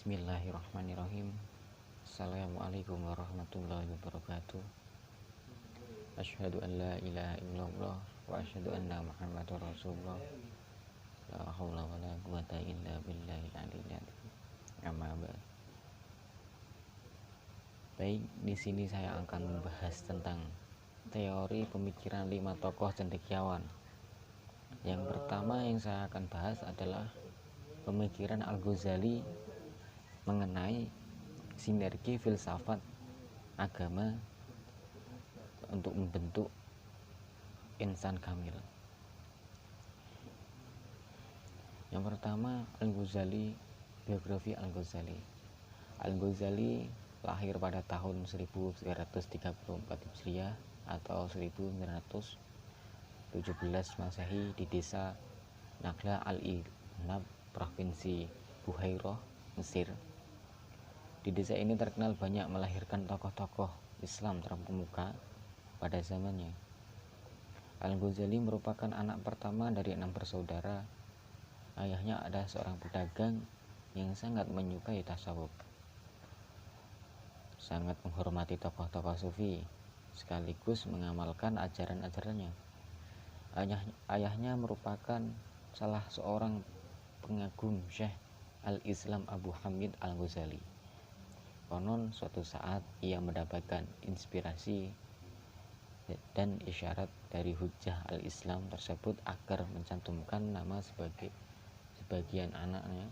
Bismillahirrahmanirrahim. Assalamualaikum warahmatullahi wabarakatuh. Asyhadu an la ilaha illallah wa asyhadu anna Muhammadar Rasulullah. La haula wala quwata illa billahil aliyyil azim. Amma ba'd. Baik, di sini saya akan membahas tentang teori pemikiran 5 tokoh cendekiawan. Yang pertama yang saya akan bahas adalah pemikiran Al-Ghazali mengenai sinergi filsafat agama untuk membentuk insan kamil. Yang pertama, Al-Ghazali, biografi Al-Ghazali. Al-Ghazali lahir pada tahun 1934 Hijriah atau 1917 Masehi di desa Nakhla Al-Inab, provinsi Buhairah, Mesir. Di desa ini terkenal banyak melahirkan tokoh-tokoh Islam terkemuka pada zamannya. Al-Ghazali merupakan anak pertama dari 6 bersaudara. Ayahnya adalah seorang pedagang yang sangat menyukai tasawuf, sangat menghormati tokoh-tokoh sufi, sekaligus mengamalkan ajaran-ajarannya. Ayahnya merupakan salah seorang pengagum Syekh Al-Islam Abu Hamid Al-Ghazali. Konon suatu saat ia mendapatkan inspirasi dan isyarat dari hujjah Al-Islam tersebut agar mencantumkan nama sebagian anaknya,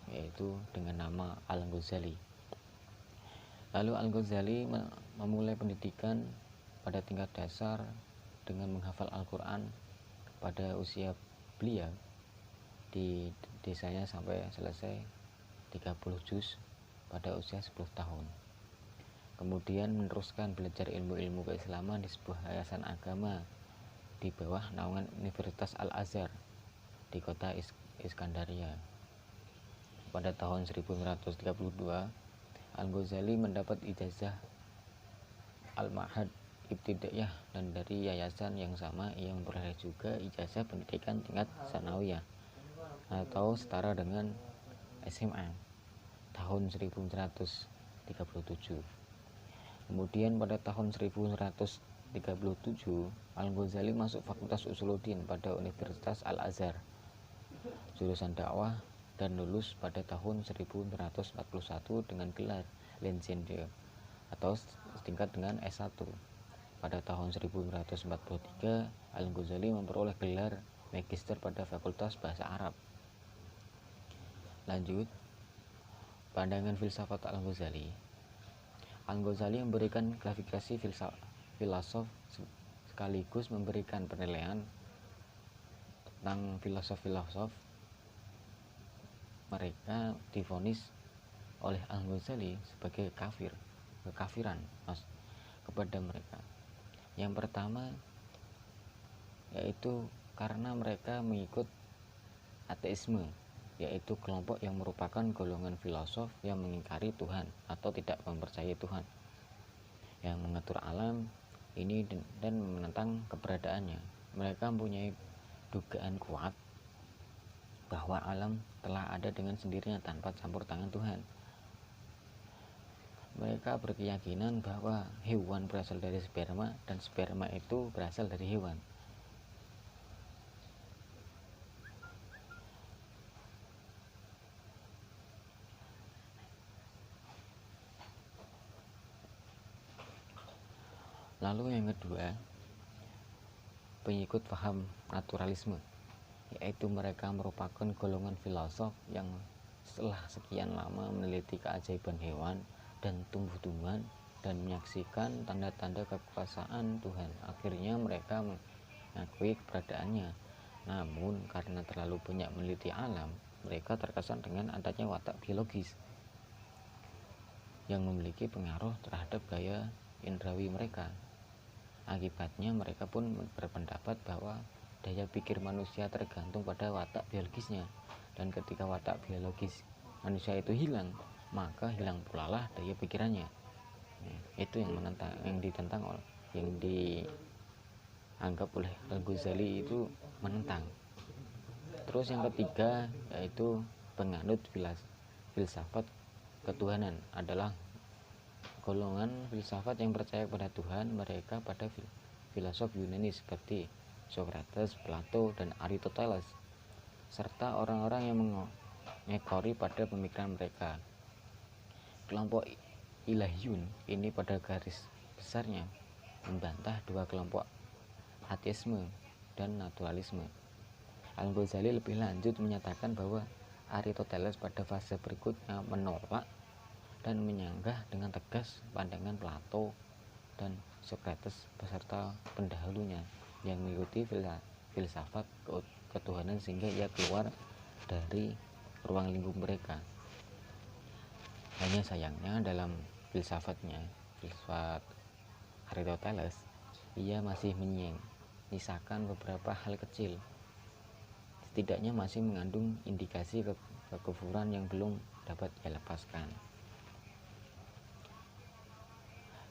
yaitu dengan nama Al-Ghazali. Lalu Al-Ghazali memulai pendidikan pada tingkat dasar dengan menghafal Al-Quran. Pada usia beliau di desanya sampai selesai 30 juz pada usia 10 tahun. Kemudian meneruskan belajar ilmu-ilmu keislaman di sebuah yayasan agama di bawah naungan Universitas Al-Azhar di kota Iskandaria. Pada tahun 1932, Al-Ghazali mendapat ijazah Al-Ma'had Ibtidaiyah, dan dari yayasan yang sama ia memperoleh juga ijazah pendidikan tingkat sanawiyah atau setara dengan SMA tahun 1937. Kemudian pada tahun 1937 Al-Ghazali masuk Fakultas Usuluddin pada Universitas Al-Azhar jurusan dakwah dan lulus pada tahun 1941 dengan gelar License atau setingkat dengan S1. Pada tahun 1943 Al-Ghazali memperoleh gelar Magister pada Fakultas Bahasa Arab. Lanjut, pandangan filsafat Al-Ghazali. Al-Ghazali memberikan klasifikasi filosof sekaligus memberikan penilaian tentang filosof-filosof. Mereka divonis oleh Al-Ghazali sebagai kekafiran kepada mereka. Yang pertama yaitu karena mereka mengikut ateisme, yaitu kelompok yang merupakan golongan filosof yang mengingkari Tuhan atau tidak mempercayai Tuhan yang mengatur alam ini dan menentang keberadaannya. Mereka mempunyai dugaan kuat bahwa alam telah ada dengan sendirinya tanpa campur tangan Tuhan. Mereka berkeyakinan bahwa hewan berasal dari sperma dan sperma itu berasal dari hewan. Lalu yang kedua, pengikut paham naturalisme, yaitu mereka merupakan golongan filosof yang setelah sekian lama meneliti keajaiban hewan dan tumbuh-tumbuhan dan menyaksikan tanda-tanda kekuasaan Tuhan, akhirnya mereka mengakui keberadaannya. Namun karena terlalu banyak meneliti alam, mereka terkesan dengan adanya watak biologis yang memiliki pengaruh terhadap gaya indrawi mereka. Akibatnya mereka pun berpendapat bahwa daya pikir manusia tergantung pada watak biologisnya, dan ketika watak biologis manusia itu hilang, maka hilang pula lah daya pikirannya. Itu yang ditentang oleh, yang dianggap oleh Al-Ghazali itu menentang. Terus yang ketiga yaitu penganut filsafat ketuhanan adalah golongan filsafat yang percaya pada Tuhan. Mereka pada filosof Yunani seperti Socrates, Plato, dan Aristoteles, serta orang-orang yang mengekori pada pemikiran mereka. Kelompok Ilahiyun ini pada garis besarnya membantah dua kelompok ateisme dan naturalisme. Al-Ghazali lebih lanjut menyatakan bahwa Aristoteles pada fase berikutnya menolak dan menyanggah dengan tegas pandangan Plato dan Socrates beserta pendahulunya yang mengikuti filsafat ketuhanan, sehingga ia keluar dari ruang lingkup mereka. Hanya sayangnya dalam filsafat Aristoteles, ia masih menyisakan beberapa hal kecil, setidaknya masih mengandung indikasi kekufuran yang belum dapat ia lepaskan.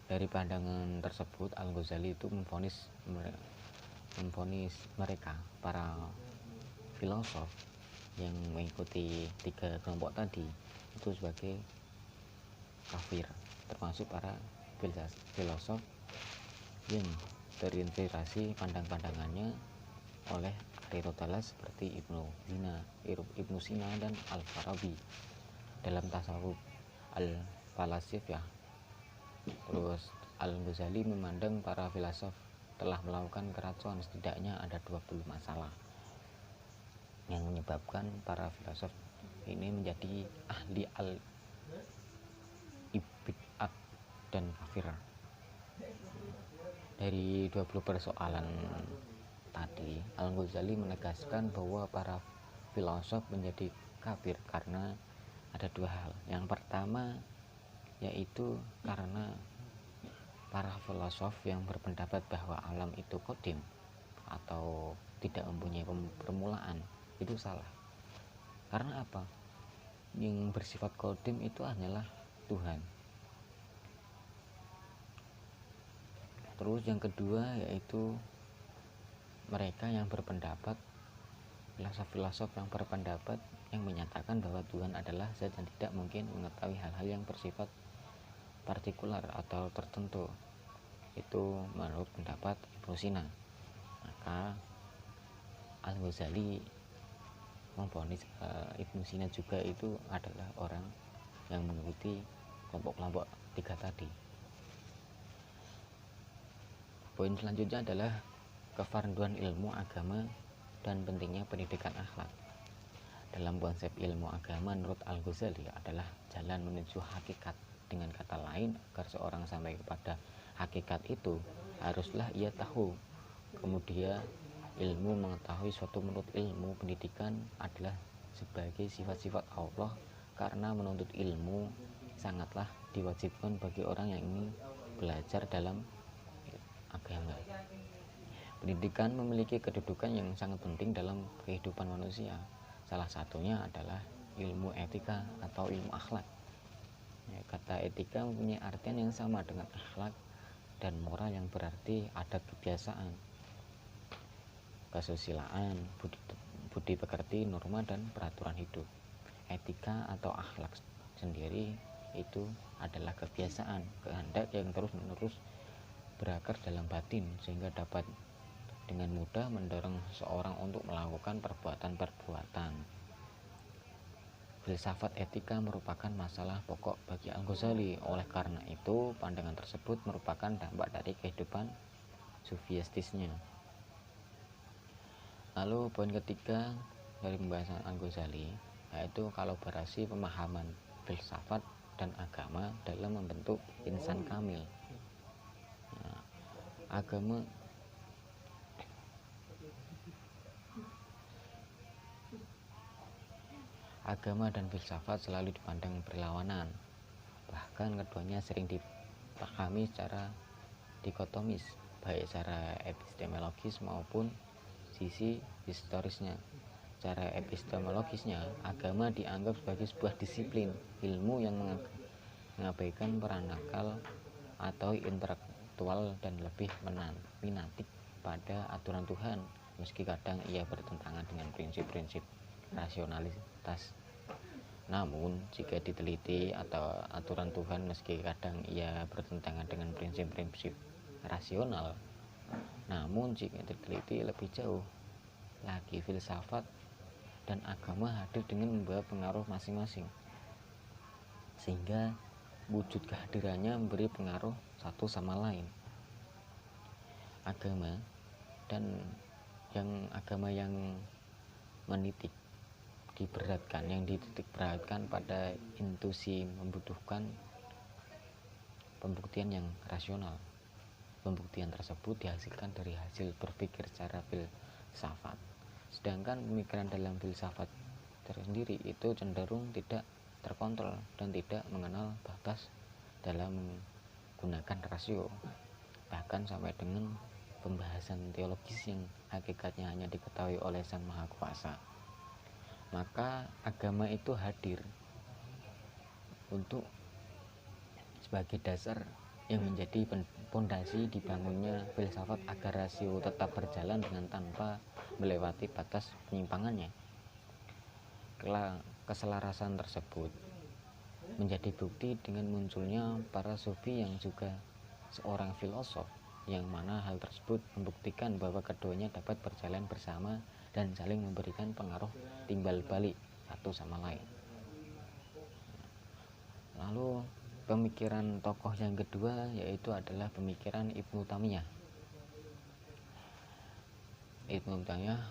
Dari pandangan tersebut, Al-Ghazali itu memvonis mereka, para filosof yang mengikuti tiga kelompok tadi, itu sebagai kafir, termasuk para filosof yang terinspirasi pandang-pandangannya oleh Aristoteles seperti Ibnu Sina dan Al-Farabi dalam tasawuf Al-Falasifah. Terus Al-Ghazali memandang para filosof telah melakukan keracuan setidaknya ada 20 masalah yang menyebabkan para filosof ini menjadi ahli al-ibtidat dan kafir. Dari 20 persoalan tadi, Al-Ghazali menegaskan bahwa para filosof menjadi kafir karena ada dua hal. Yang pertama yaitu karena para filosof yang berpendapat bahwa alam itu qadim atau tidak mempunyai permulaan, itu salah. Karena apa? Yang bersifat qadim itu hanyalah Tuhan. Terus yang kedua yaitu mereka yang berpendapat, filosof yang berpendapat yang menyatakan bahwa Tuhan adalah zat yang tidak mungkin mengetahui hal-hal yang bersifat partikular atau tertentu. Itu menurut pendapat Ibnu Sina. Maka Al-Ghazali memvonis Ibnu Sina juga itu adalah orang yang mengikuti kelompok-kelompok tiga tadi. Poin selanjutnya adalah kefarduan ilmu agama dan pentingnya pendidikan akhlak. Dalam konsep ilmu agama menurut Al-Ghazali adalah jalan menuju hakikat. Dengan kata lain, agar seorang sampai kepada hakikat itu haruslah ia tahu. Kemudian ilmu mengetahui suatu menurut ilmu pendidikan adalah sebagai sifat-sifat Allah, karena menuntut ilmu sangatlah diwajibkan bagi orang yang ingin belajar dalam agama. Pendidikan memiliki kedudukan yang sangat penting dalam kehidupan manusia. Salah satunya adalah ilmu etika atau ilmu akhlak. Kata etika mempunyai artian yang sama dengan akhlak dan moral, yang berarti adat kebiasaan, kesusilaan, budi pekerti, norma, dan peraturan hidup. Etika atau akhlak sendiri itu adalah kebiasaan, kehendak yang terus-menerus berakar dalam batin, sehingga dapat dengan mudah mendorong seseorang untuk melakukan perbuatan-perbuatan. Filsafat etika merupakan masalah pokok bagi Al-Ghazali. Oleh karena itu, pandangan tersebut merupakan dampak dari kehidupan sufistisnya. Lalu poin ketiga dari pembahasan Al-Ghazali yaitu kolaborasi pemahaman filsafat dan agama dalam membentuk insan kamil. Agama dan filsafat selalu dipandang berlawanan. Bahkan keduanya sering dipahami secara dikotomis, baik secara epistemologis maupun sisi historisnya. Secara epistemologisnya, agama dianggap sebagai sebuah disiplin ilmu yang mengabaikan peran akal atau intelektual dan lebih minatik pada aturan Tuhan, meski kadang ia bertentangan dengan prinsip-prinsip rasionalitas. Namun, jika diteliti atau aturan Tuhan meski kadang ia bertentangan dengan prinsip-prinsip rasional, namun jika diteliti lebih jauh lagi, filsafat dan agama hadir dengan membawa pengaruh masing-masing, sehingga wujud kehadirannya memberi pengaruh satu sama lain. Agama yang menitik beratkan pada intuisi membutuhkan pembuktian yang rasional. Pembuktian tersebut dihasilkan dari hasil berpikir secara filsafat. Sedangkan pemikiran dalam filsafat tersendiri itu cenderung tidak terkontrol dan tidak mengenal batas dalam menggunakan rasio, bahkan sampai dengan pembahasan teologis yang hakikatnya hanya diketahui oleh Sang Maha Kuasa. Maka agama itu hadir untuk sebagai dasar yang menjadi pondasi dibangunnya filsafat agar rasio tetap berjalan dengan tanpa melewati batas penyimpangannya. Keselarasan tersebut menjadi bukti dengan munculnya para sufi yang juga seorang filosof, yang mana hal tersebut membuktikan bahwa keduanya dapat berjalan bersama dan saling memberikan pengaruh timbal balik satu sama lain. Lalu pemikiran tokoh yang kedua yaitu adalah pemikiran Ibnu Taimiyah. Ibnu Taimiyah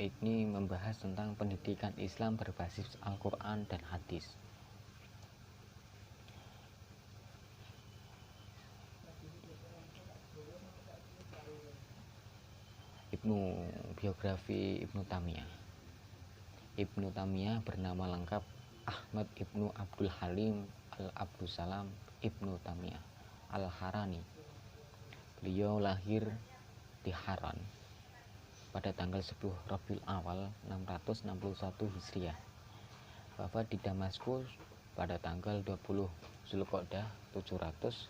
ini membahas tentang pendidikan Islam berbasis Al-Quran dan hadis. Biografi Ibnu Taimiyah. Ibnu Taimiyah bernama lengkap Ahmad Ibnu Abdul Halim Al-Abdus Salam Ibnu Taimiyah Al-Harani. Beliau lahir di Haran pada tanggal 10 Rabiul Awal 661 Hijriah. Wafat di Damaskus pada tanggal 20 Zulqa'dah 728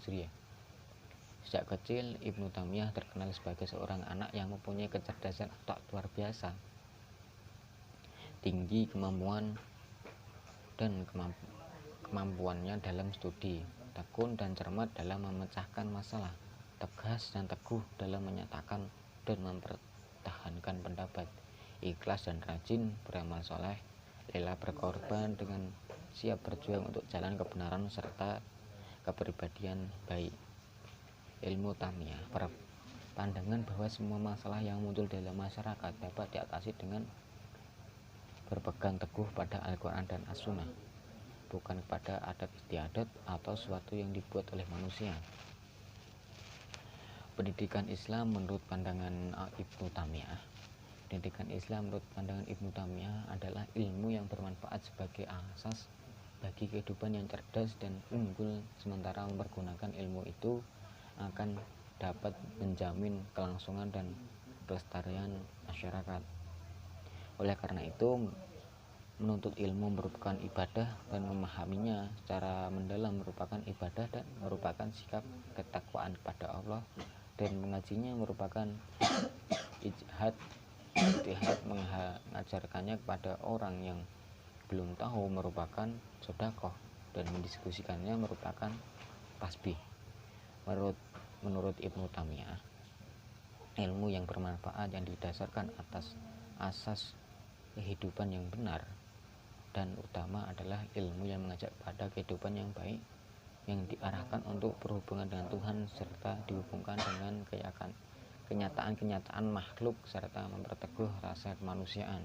Hijriah. Sejak kecil, Ibnu Taimiyah terkenal sebagai seorang anak yang mempunyai kecerdasan otak luar biasa, tinggi kemampuan dan kemampuannya dalam studi, tekun dan cermat dalam memecahkan masalah, tegas dan teguh dalam menyatakan dan mempertahankan pendapat, ikhlas dan rajin beramal soleh, rela berkorban dengan siap berjuang untuk jalan kebenaran serta kepribadian baik. Ilmu Taimiyah berpandangan bahwa semua masalah yang muncul dalam masyarakat dapat diatasi dengan berpegang teguh pada Al-Quran dan As-Sunnah, bukan kepada adat istiadat atau sesuatu yang dibuat oleh manusia. Pendidikan Islam menurut pandangan Ibnu Taimiyah. Pendidikan Islam menurut pandangan Ibnu Taimiyah adalah ilmu yang bermanfaat sebagai asas bagi kehidupan yang cerdas dan unggul, sementara mempergunakan ilmu itu akan dapat menjamin kelangsungan dan kelestarian masyarakat. Oleh karena itu, menuntut ilmu merupakan ibadah dan memahaminya secara mendalam merupakan ibadah dan merupakan sikap ketakwaan kepada Allah, dan mengajinya merupakan ijtihad mengajarkannya kepada orang yang belum tahu merupakan sedekah, dan mendiskusikannya merupakan tasbih. Menurut Ibnu Taimiyah, ilmu yang bermanfaat yang didasarkan atas asas kehidupan yang benar dan utama adalah ilmu yang mengajak pada kehidupan yang baik, yang diarahkan untuk berhubungan dengan Tuhan serta dihubungkan dengan kenyataan-kenyataan makhluk serta memperteguh rasa kemanusiaan.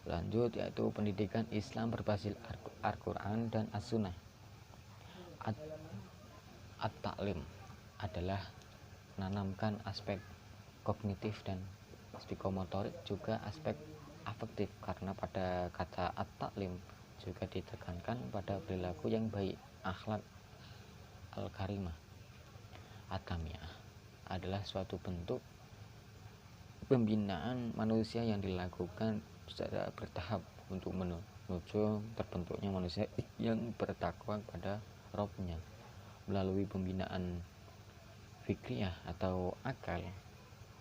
Lanjut, yaitu pendidikan Islam berbasis Al-Quran dan As-Sunnah. At-Ta'lim adalah menanamkan aspek kognitif dan psikomotorik, juga aspek afektif, karena pada kata at-ta'lim juga ditekankan pada perilaku yang baik, akhlak al-karimah. At-Taimiyah adalah suatu bentuk pembinaan manusia yang dilakukan secara bertahap untuk menuju terbentuknya manusia yang bertakwa kepada Rabbnya melalui pembinaan fikriyah atau akal,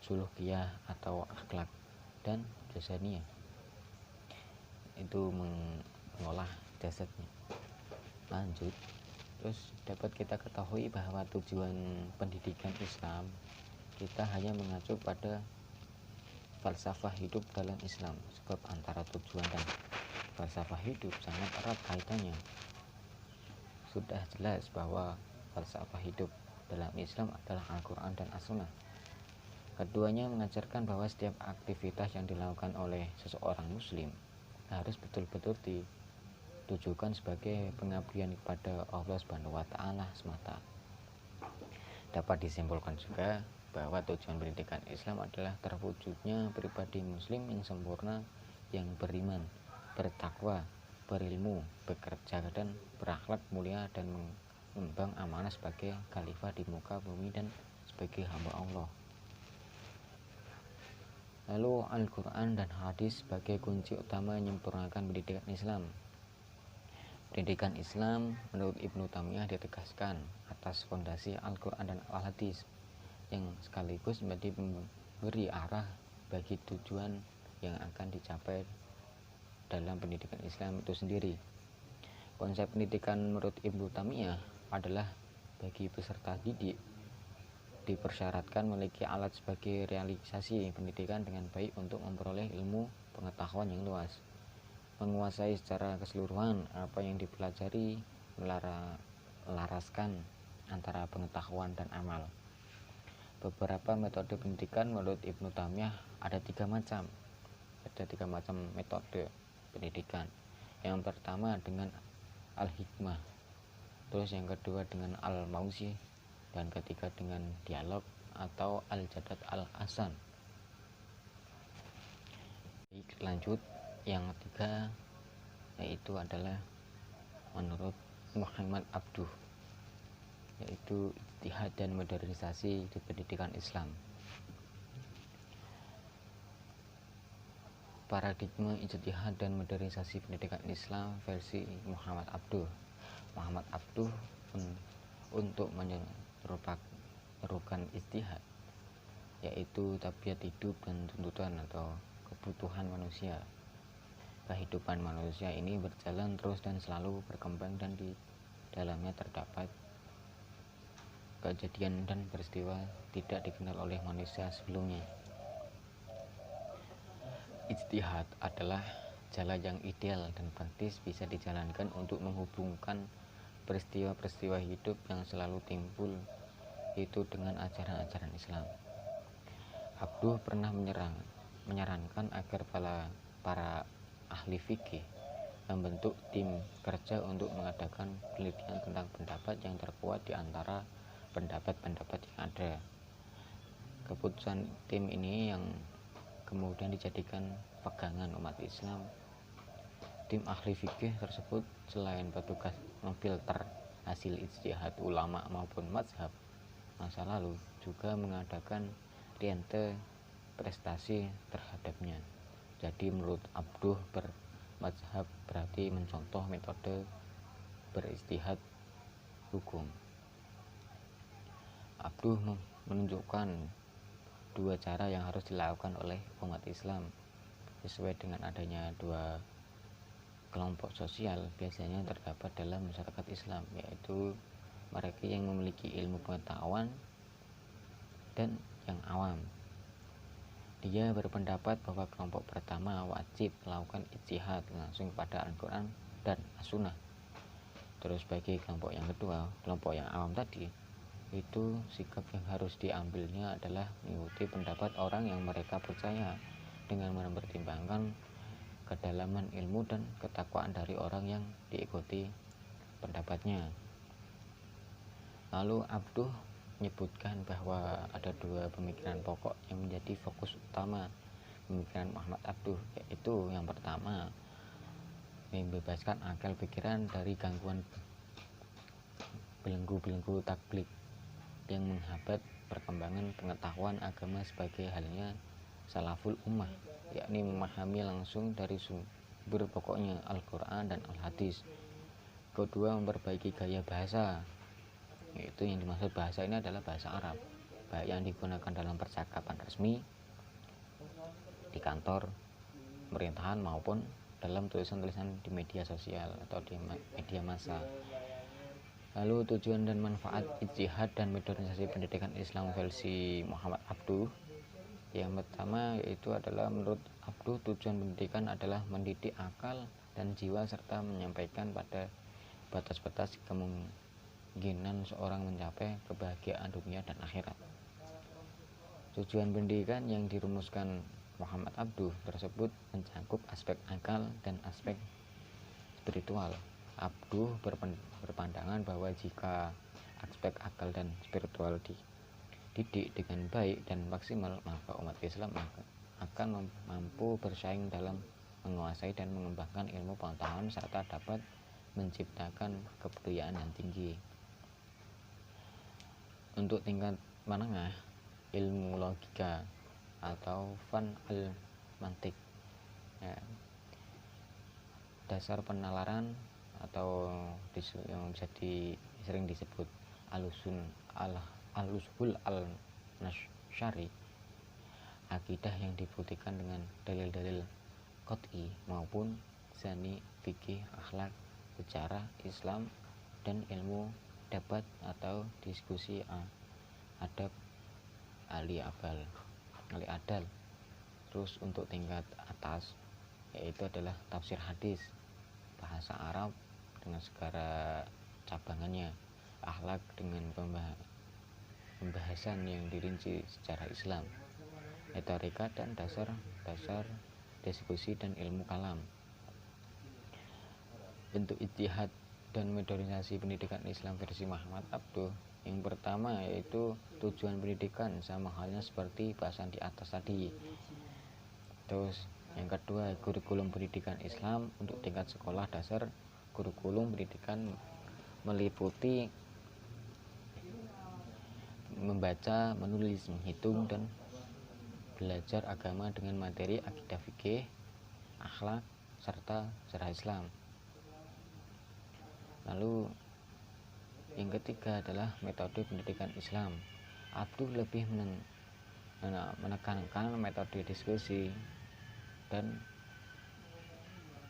suluhiyah atau akhlak, dan jasania, itu mengolah jasadnya. Lanjut, terus dapat kita ketahui bahwa tujuan pendidikan Islam, kita hanya mengacu pada falsafah hidup dalam Islam, sebab antara tujuan dan falsafah hidup sangat erat kaitannya. Sudah jelas bahwa falsafah hidup dalam Islam adalah Al-Quran dan As-Sunnah. Keduanya mengajarkan bahwa setiap aktivitas yang dilakukan oleh seseorang muslim harus betul-betul ditujukan sebagai pengabdian kepada Allah Subhanahu wa taala semata. Dapat disimpulkan juga bahwa tujuan pendidikan Islam adalah terwujudnya pribadi muslim yang sempurna, yang beriman, bertakwa, berilmu, bekerja dan berakhlak mulia, dan mengemban amanah sebagai khalifah di muka bumi dan sebagai hamba Allah. Lalu Al-Quran dan hadis sebagai kunci utama menyempurnakan pendidikan Islam. Pendidikan Islam menurut Ibnu Taimiyah ditegaskan atas fondasi Al-Quran dan Al-Hadis, yang sekaligus menjadi pemberi arah bagi tujuan yang akan dicapai dalam pendidikan Islam itu sendiri. Konsep pendidikan menurut Ibnu Taimiyah adalah bagi peserta didik dipersyaratkan memiliki alat sebagai realisasi pendidikan dengan baik untuk memperoleh ilmu pengetahuan yang luas, menguasai secara keseluruhan apa yang dipelajari, melaraskan antara pengetahuan dan amal. Beberapa metode pendidikan menurut Ibnu Taimiyah ada tiga macam metode pendidikan. Yang pertama dengan al-hikmah, terus yang kedua dengan al-mauzi, dan ketiga dengan dialog atau al-jadad al-hasan. Lanjut, yang ketiga yaitu adalah menurut Muhammad Abduh, yaitu ijtihad dan modernisasi di pendidikan Islam. Paradigma ijtihad dan modernisasi pendidikan Islam versi Muhammad Abduh. Muhammad Abduh untuk menyerukan ijtihad, yaitu tabiat hidup dan tuntutan atau kebutuhan manusia. Kehidupan manusia ini berjalan terus dan selalu berkembang, dan di dalamnya terdapat kejadian dan peristiwa tidak dikenal oleh manusia sebelumnya. Ijtihad adalah jalan yang ideal dan praktis bisa dijalankan untuk menghubungkan peristiwa-peristiwa hidup yang selalu timbul itu dengan ajaran-ajaran Islam. Abduh pernah menyarankan agar para ahli fikih membentuk tim kerja untuk mengadakan penelitian tentang pendapat yang terkuat di antara pendapat-pendapat yang ada. Keputusan tim ini yang kemudian dijadikan pegangan umat Islam. Tim ahli fikih tersebut selain bertugas memfilter hasil ijtihad ulama maupun mazhab masa lalu, juga mengadakan riente prestasi terhadapnya. Jadi menurut Abduh, bermazhab berarti mencontoh metode berijtihad hukum. Abduh menunjukkan dua cara yang harus dilakukan oleh umat Islam sesuai dengan adanya dua kelompok sosial biasanya terdapat dalam masyarakat Islam, yaitu mereka yang memiliki ilmu pengetahuan dan yang awam. Dia berpendapat bahwa kelompok pertama wajib melakukan ijtihad langsung pada Al-Quran dan As-Sunnah. Terus bagi kelompok yang kedua, kelompok yang awam tadi, itu sikap yang harus diambilnya adalah mengikuti pendapat orang yang mereka percaya dengan mempertimbangkan kedalaman ilmu dan ketakwaan dari orang yang diikuti pendapatnya. Lalu Abduh menyebutkan bahwa ada dua pemikiran pokok yang menjadi fokus utama pemikiran Muhammad Abduh, yaitu yang pertama, membebaskan akal pikiran dari gangguan belenggu-belenggu taklik yang menghambat perkembangan pengetahuan agama sebagai halnya salaful ummah, yakni memahami langsung dari sumber pokoknya Al-Quran dan Al-Hadis. Kedua, memperbaiki gaya bahasa, yaitu yang dimaksud bahasa ini adalah bahasa Arab, baik yang digunakan dalam percakapan resmi di kantor pemerintahan maupun dalam tulisan-tulisan di media sosial atau di media massa. Lalu tujuan dan manfaat ijtihad dan modernisasi pendidikan Islam versi Muhammad Abduh. Yang pertama yaitu adalah menurut Abduh, tujuan pendidikan adalah mendidik akal dan jiwa serta menyampaikan pada batas-batas kemungkinan seorang mencapai kebahagiaan dunia dan akhirat. Tujuan pendidikan yang dirumuskan Muhammad Abduh tersebut mencakup aspek akal dan aspek spiritual. Abduh berpandangan bahwa jika aspek akal dan spiritual dididik dengan baik dan maksimal, maka umat Islam akan mampu bersaing dalam menguasai dan mengembangkan ilmu pengetahuan serta dapat menciptakan kebudayaan yang tinggi. Untuk tingkat menengah, ilmu logika atau fan al-mantik, ya, dasar penalaran atau yang bisa sering disebut al-usul al-nasyari, akidah yang dibuktikan dengan dalil-dalil qot'i maupun zani, fikih, akhlak, sejarah Islam, dan ilmu debat atau diskusi adab ali adal. Terus untuk tingkat atas yaitu adalah tafsir hadis, bahasa Arab dengan segala cabangannya, akhlak dengan pembahasan yang dirinci sejarah Islam, retorika dan dasar diskusi dan ilmu kalam. Bentuk ijtihad dan modernisasi pendidikan Islam versi Muhammad Abduh. Yang pertama yaitu tujuan pendidikan sama halnya seperti bahasan di atas tadi. Terus yang kedua, kurikulum pendidikan Islam untuk tingkat sekolah dasar. Kurikulum pendidikan meliputi membaca, menulis, menghitung, dan belajar agama dengan materi akidah, fikih, akhlak, serta sejarah Islam. Lalu yang ketiga adalah metode pendidikan Islam. Abduh lebih menekankan metode diskusi dan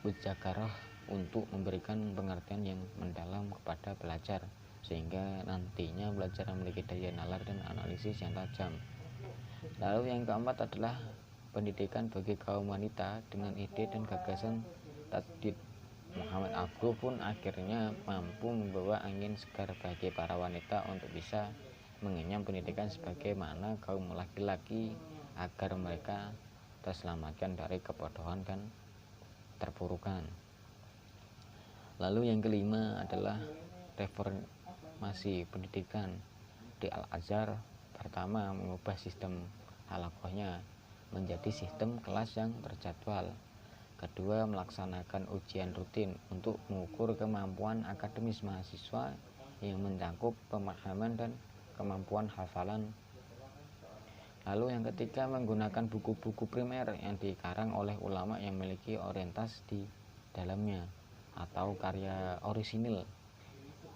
mujakarah untuk memberikan pengertian yang mendalam kepada pelajar, sehingga nantinya belajar memiliki daya nalar dan analisis yang tajam. Lalu yang keempat adalah pendidikan bagi kaum wanita dengan ide dan gagasan tajdid. Muhammad Abduh pun akhirnya mampu membawa angin segar bagi para wanita untuk bisa mengenyam pendidikan sebagaimana kaum laki-laki agar mereka terselamatkan dari kebodohan dan terpurukan. Lalu yang kelima adalah reformasi pendidikan di Al-Azhar. Pertama, mengubah sistem halakohnya menjadi sistem kelas yang terjadwal. Kedua, melaksanakan ujian rutin untuk mengukur kemampuan akademis mahasiswa yang mencakup pemahaman dan kemampuan hafalan. Lalu yang ketiga, menggunakan buku-buku primer yang dikarang oleh ulama yang memiliki orientasi di dalamnya atau karya orisinil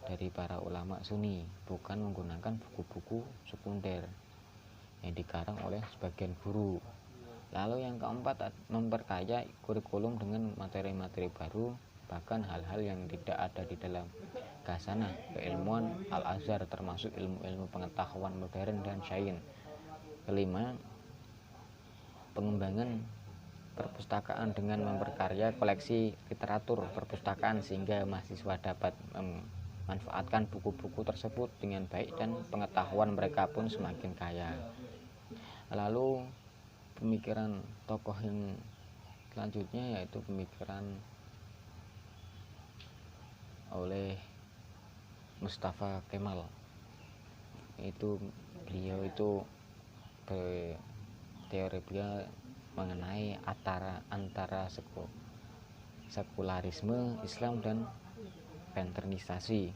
dari para ulama Sunni, bukan menggunakan buku-buku sekunder yang dikarang oleh sebagian guru. Lalu yang keempat, memperkaya kurikulum dengan materi-materi baru, bahkan hal-hal yang tidak ada di dalam khasanah keilmuan Al-Azhar, termasuk ilmu-ilmu pengetahuan modern dan sains. Kelima, pengembangan perpustakaan dengan memperkaya koleksi literatur perpustakaan sehingga mahasiswa dapat memanfaatkan buku-buku tersebut dengan baik dan pengetahuan mereka pun semakin kaya. Lalu pemikiran tokoh yang selanjutnya yaitu pemikiran oleh Mustafa Kemal. Beliau itu teori beliau mengenai antara sekularisme Islam dan modernisasi.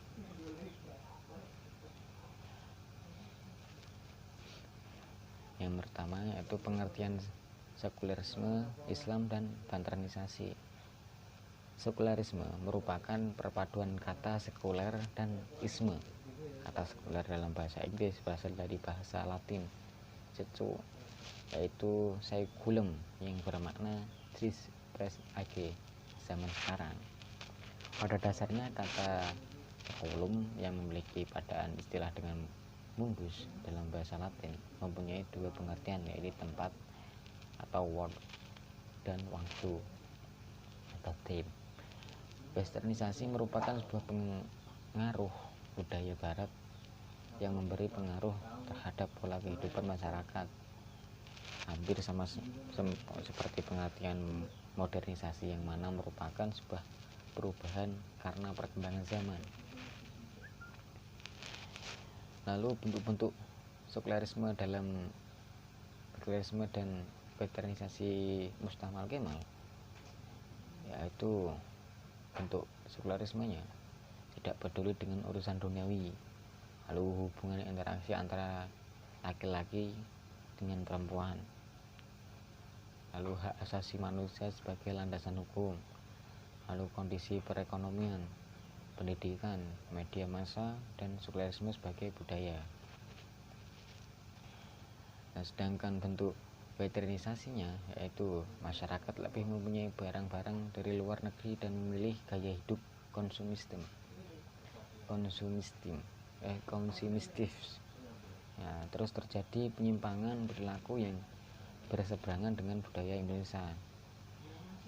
Yang pertama yaitu pengertian sekularisme Islam dan modernisasi. Sekularisme merupakan perpaduan kata sekuler dan isme. Kata sekuler dalam bahasa Inggris berasal dari bahasa Latin secu, yaitu Saikulum yang bermakna Tris Age zaman sekarang. Pada dasarnya kata Seculum yang memiliki padaan istilah dengan mundus dalam bahasa Latin mempunyai dua pengertian, yaitu tempat atau world dan waktu atau time. Westernisasi merupakan sebuah pengaruh budaya barat yang memberi pengaruh terhadap pola kehidupan masyarakat, hampir sama seperti pengertian modernisasi, yang mana merupakan sebuah perubahan karena perkembangan zaman. Lalu bentuk-bentuk sekularisme dan westernisasi Mustafa Kemal, yaitu bentuk sekularismenya tidak peduli dengan urusan duniawi, lalu hubungan interaksi antara laki-laki dengan perempuan, lalu hak asasi manusia sebagai landasan hukum, lalu kondisi perekonomian, pendidikan, media massa, dan sekularisme sebagai budaya. Nah, sedangkan bentuk westernisasinya yaitu masyarakat lebih mempunyai barang-barang dari luar negeri dan memilih gaya hidup konsumistis. Ya, terus terjadi penyimpangan perilaku yang berseberangan dengan budaya Indonesia.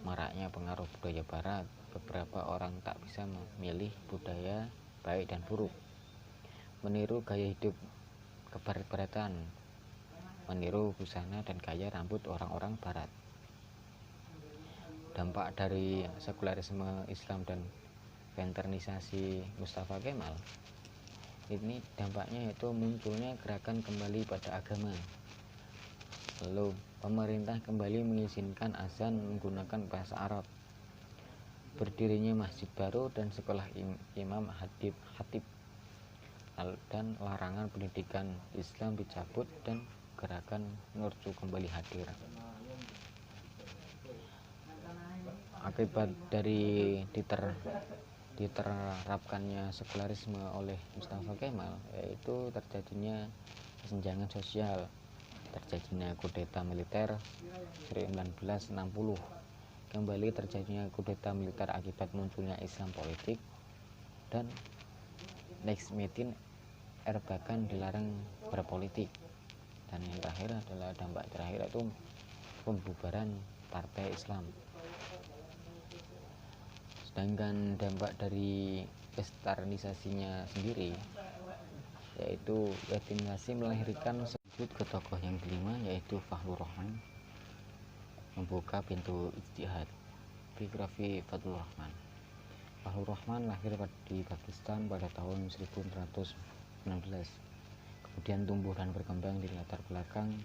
Maraknya pengaruh budaya barat, beberapa orang tak bisa memilih budaya baik dan buruk, meniru gaya hidup kebarat-baratan, meniru busana dan gaya rambut orang-orang barat. Dampak dari sekularisme Islam dan westernisasi Mustafa Kemal ini dampaknya yaitu munculnya gerakan kembali pada agama. Lalu pemerintah kembali mengizinkan azan menggunakan bahasa Arab, berdirinya masjid baru dan sekolah imam hatib, dan larangan pendidikan Islam dicabut dan gerakan Nurcu kembali hadir. Akibat dari diterapkannya sekularisme oleh Mustafa Kemal yaitu terjadinya kesenjangan sosial, terjadinya kudeta militer 1960, kembali terjadinya kudeta militer akibat munculnya Islam politik, dan Nexmetin Erbakan dilarang berpolitik, dan yang terakhir adalah dampak terakhir itu pembubaran Partai Islam. Sedangkan dampak dari westernisasinya sendiri yaitu westernisasi melahirkan sebut ke tokoh yang kelima, yaitu Fazlur Rahman, membuka pintu ijtihad. Biografi Fazlur Rahman. Fazlur Rahman lahir di Pakistan pada tahun 1919, kemudian tumbuh dan berkembang di latar belakang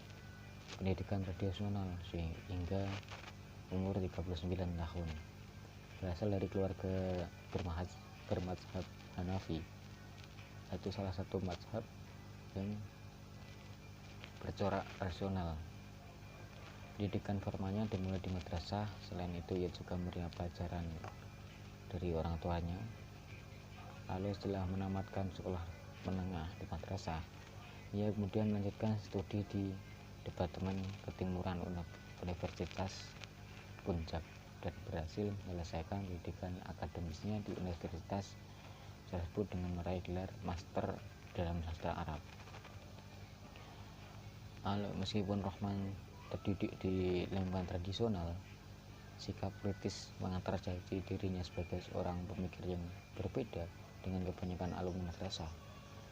pendidikan tradisional sehingga umur 39 tahun. Berasal dari keluarga bermadzhab Hanafi, itu salah satu mazhab yang bercorak rasional. Pendidikan formalnya dimulai di madrasah. Selain itu ia juga menerima pelajaran dari orang tuanya. Lalu setelah menamatkan sekolah menengah di madrasah, ia kemudian melanjutkan studi di Departemen Ketimuran Universitas Punjab dan berhasil menyelesaikan pendidikan akademisnya di universitas tersebut dengan meraih gelar master dalam sastra Arab. Meskipun Rahman terdidik di lingkungan tradisional, sikap kritis mengantar jati dirinya sebagai seorang pemikir yang berbeda dengan kebanyakan alumni madrasah.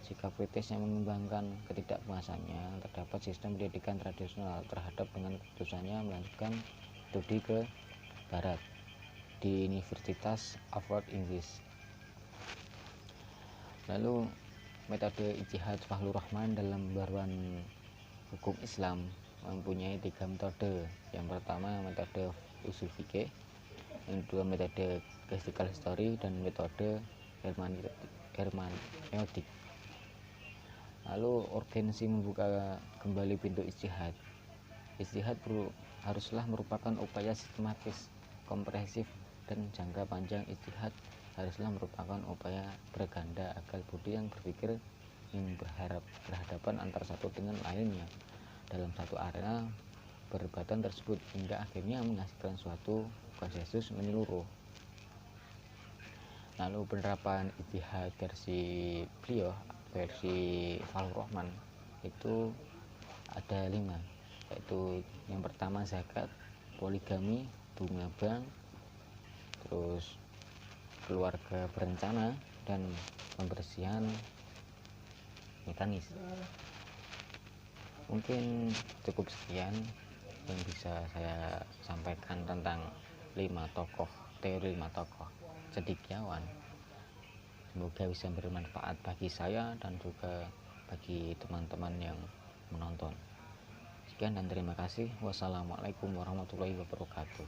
Sikap kritis yang mengembangkan ketidakpuasannya terhadap sistem pendidikan tradisional terhadap dengan keputusannya melanjutkan studi ke Barat di Universitas Oxford Inggris. Lalu metode ijtihad Fazlur Rahman dalam pembaharuan hukum Islam mempunyai 3 metode. Yang pertama metode usul fikih, yang kedua metode classical history, dan metode hermeneutik. Lalu urgensi membuka kembali pintu ijtihad. Ijtihad haruslah merupakan upaya sistematis, komprehensif, dan jangka panjang. Ijtihad haruslah merupakan upaya berganda akal budi yang berpikir yang berhadapan antara satu dengan lainnya, dalam satu area perbuatan tersebut hingga akhirnya menghasilkan suatu konsensus menyeluruh. Lalu penerapan ijtihad versi beliau, versi Fazlur Rahman, itu ada 5, yaitu yang pertama zakat, poligami, bunga bank, terus keluarga berencana, dan pembersihan mekanis. Mungkin cukup sekian yang bisa saya sampaikan tentang teori 5 tokoh cendekiawan. Semoga bisa bermanfaat bagi saya dan juga bagi teman-teman yang menonton. Sekian dan terima kasih. Wassalamualaikum warahmatullahi wabarakatuh.